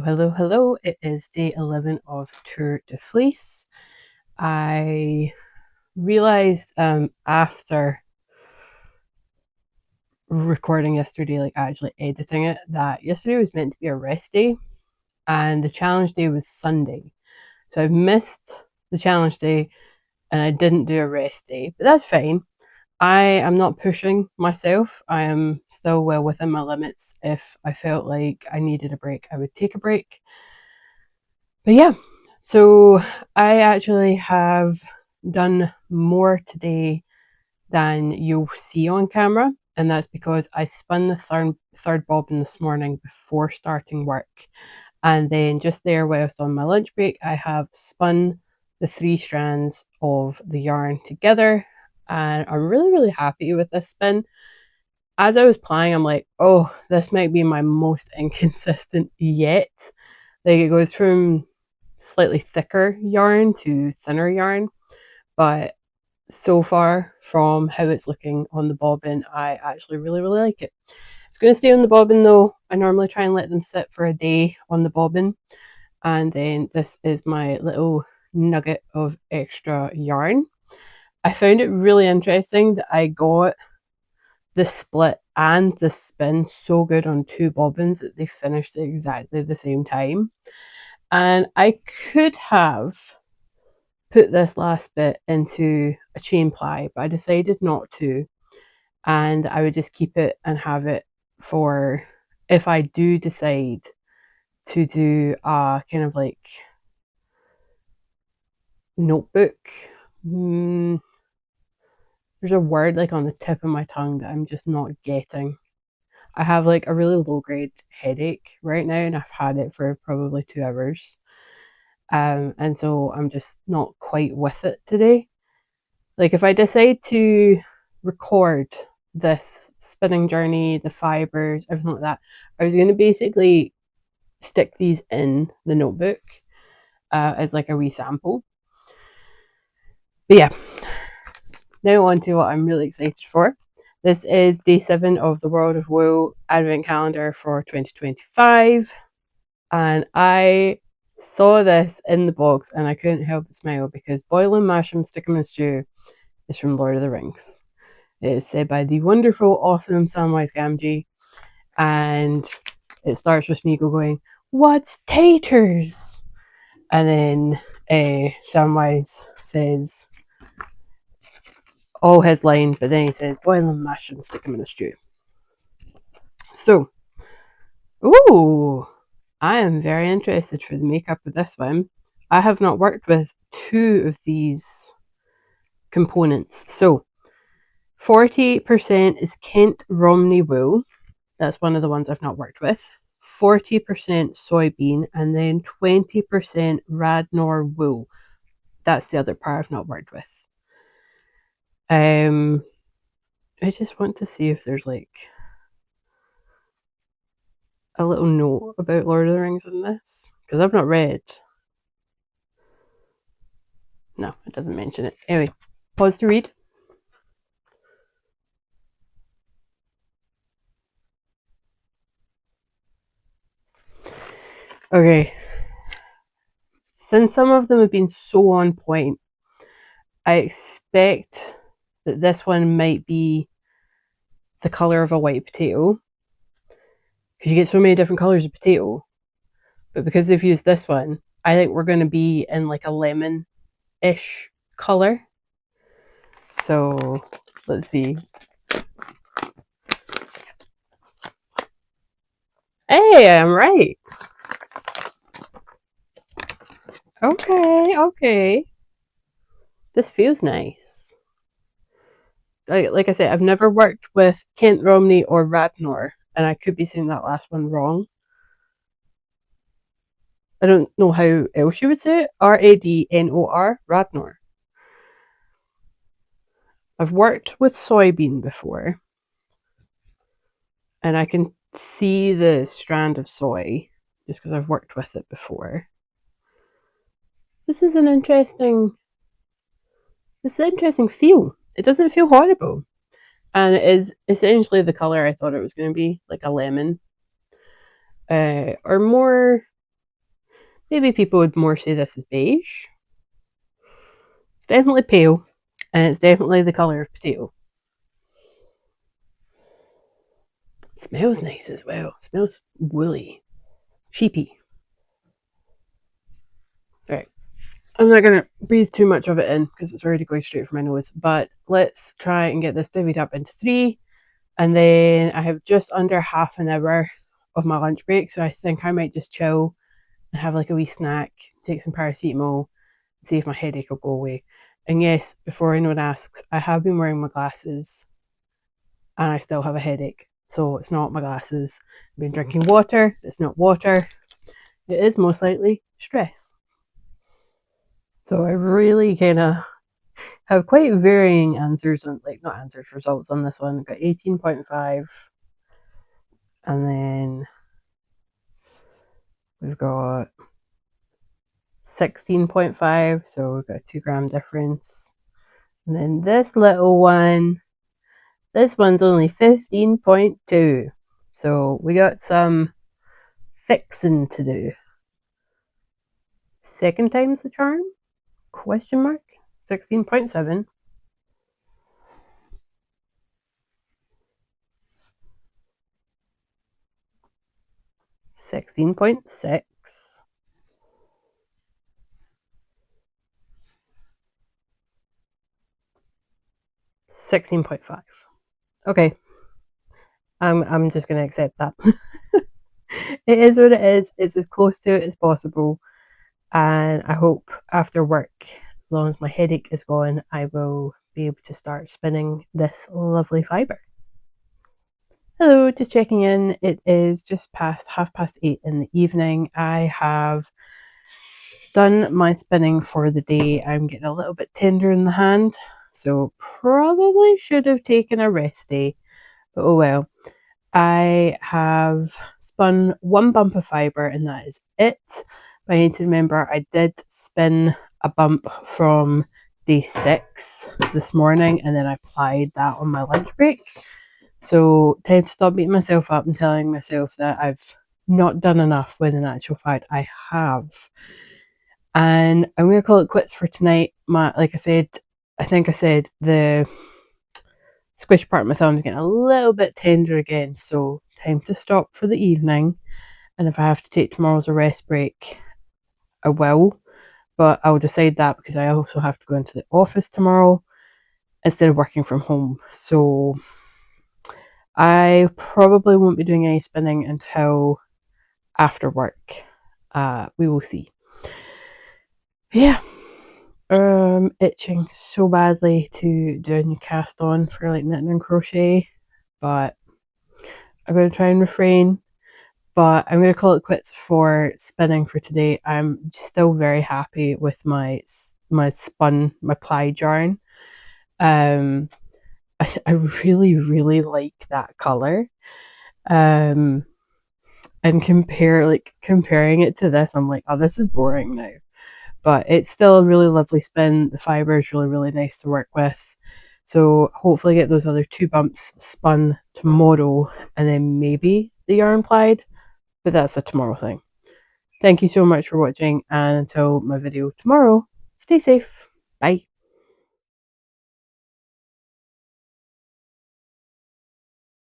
Hello. It is day 11 of Tour de Fleece. I realized after recording yesterday, like actually editing it, that yesterday was meant to be a rest day and the challenge day was Sunday. So I've missed the challenge day and I didn't do a rest day, but that's fine. I am not pushing myself. I am still well within my limits. If I felt like I needed a break, I would take a break. But yeah, so I actually have done more today than you'll see on camera, and that's because I spun the third bobbin this morning before starting work. And then just there whilst on my lunch break, I have spun the 3 strands of the yarn together, and I'm really happy with this spin. As I was playing, I'm like, oh, this might be my most inconsistent yet. Like, it goes from slightly thicker yarn to thinner yarn, but so far from how it's looking on the bobbin, I actually really like it. It's going to stay on the bobbin though. I normally try and let them sit for a day on the bobbin, and then this is my little nugget of extra yarn. I found it really interesting that I got the split and the spin so good on 2 bobbins that they finished at exactly the same time. And I could have put this last bit into a chain ply, but I decided not to, and I would just keep it and have it for if I do decide to do a kind of like notebook. There's a word like on the tip of my tongue that I'm just not getting. I have like a really low grade headache right now, and I've had it for probably 2 hours. And so I'm just not quite with it today. Like, if I decide to record this spinning journey, the fibers, everything like that, I was going to basically stick these in the notebook as like a wee sample. But yeah, now on to what I'm really excited for. This is day 7 of the World of Wool Advent Calendar for 2025, and I saw this in the box and I couldn't help but smile because Boil 'em, Mash 'em, Stick 'em in Stew is from Lord of the Rings. It is said by the wonderful, awesome Samwise Gamgee, and it starts with Smeagol going, "What's taters?" And then Samwise says all his line, but then he says, "Boil them, mash them, stick them in a stew." So, ooh, I am very interested for the makeup of this one. I have not worked with 2 of these components. So, 40% is Kent Romney wool. That's one of the ones I've not worked with. 40% soybean, and then 20% Radnor wool. That's the other part I've not worked with. I just want to see if there's like a little note about Lord of the Rings in this, because I've not read. No, it doesn't mention it. Anyway, pause to read. Okay. Since some of them have been so on point, I expect that this one might be the colour of a white potato, because you get so many different colours of potato. But because they've used this one, I think we're going to be in like a lemon-ish colour. So let's see. Hey, I'm right. Okay. This feels nice. Like I said, I've never worked with Kent Romney or Radnor, and I could be saying that last one wrong. I don't know how else you would say it. Radnor, Radnor. I've worked with soybean before, and I can see the strand of soy just because I've worked with it before. This is an interesting feel. It doesn't feel horrible. And it is essentially the colour I thought it was going to be, like a lemon. Or more Maybe people would more say this is beige. It's definitely pale, and it's definitely the colour of potato. It smells nice as well. It smells woolly, sheepy. Right. I'm not going to breathe too much of it in because it's already going straight for my nose, but let's try and get this divvied up into 3. And then I have just under half an hour of my lunch break, so I think I might just chill and have like a wee snack, take some paracetamol, see if my headache will go away. And yes, before anyone asks, I have been wearing my glasses and I still have a headache. So it's not my glasses. I've been drinking water. It's not water. It is most likely stress. So I really kind of have quite varying answers on, like, not answers, results on this one. I've got 18.5, and then we've got 16.5, so we've got a 2 gram difference. And then this little one, this one's only 15.2. So we got some fixing to do. Second time's the charm? Question mark? 16.7. 16.6. 16.5. Okay. I'm just gonna accept that. It is what it is. It's as close to it as possible. And I hope after work, as long as my headache is gone, I will be able to start spinning this lovely fibre. Hello, just checking in. It is just past 8:30 in the evening. I have done my spinning for the day. I'm getting a little bit tender in the hand, so probably should have taken a rest day, but oh well. I have spun 1 bump of fibre and that is it. But I need to remember I did spin a bump from day 6 this morning and then I applied that on my lunch break. So time to stop beating myself up and telling myself that I've not done enough when in actual fact I have. And I'm going to call it quits for tonight. Like I said, I think I said the squish part of my thumb is getting a little bit tender again, so time to stop for the evening. And if I have to take tomorrow as a rest break, I will. But I'll decide that because I also have to go into the office tomorrow instead of working from home. So I probably won't be doing any spinning until after work. We will see. Yeah. Itching so badly to do a new cast on for like knitting and crochet, but I'm going to try and refrain. But I'm going to call it quits for spinning for today. I'm still very happy with my plaid yarn. I really like that color. And comparing it to this, I'm like, oh, this is boring now. But it's still a really lovely spin. The fibre is really nice to work with. So hopefully get those other 2 bumps spun tomorrow and then maybe the yarn plied. But that's a tomorrow thing. Thank you so much for watching, and until my video tomorrow, stay safe. Bye.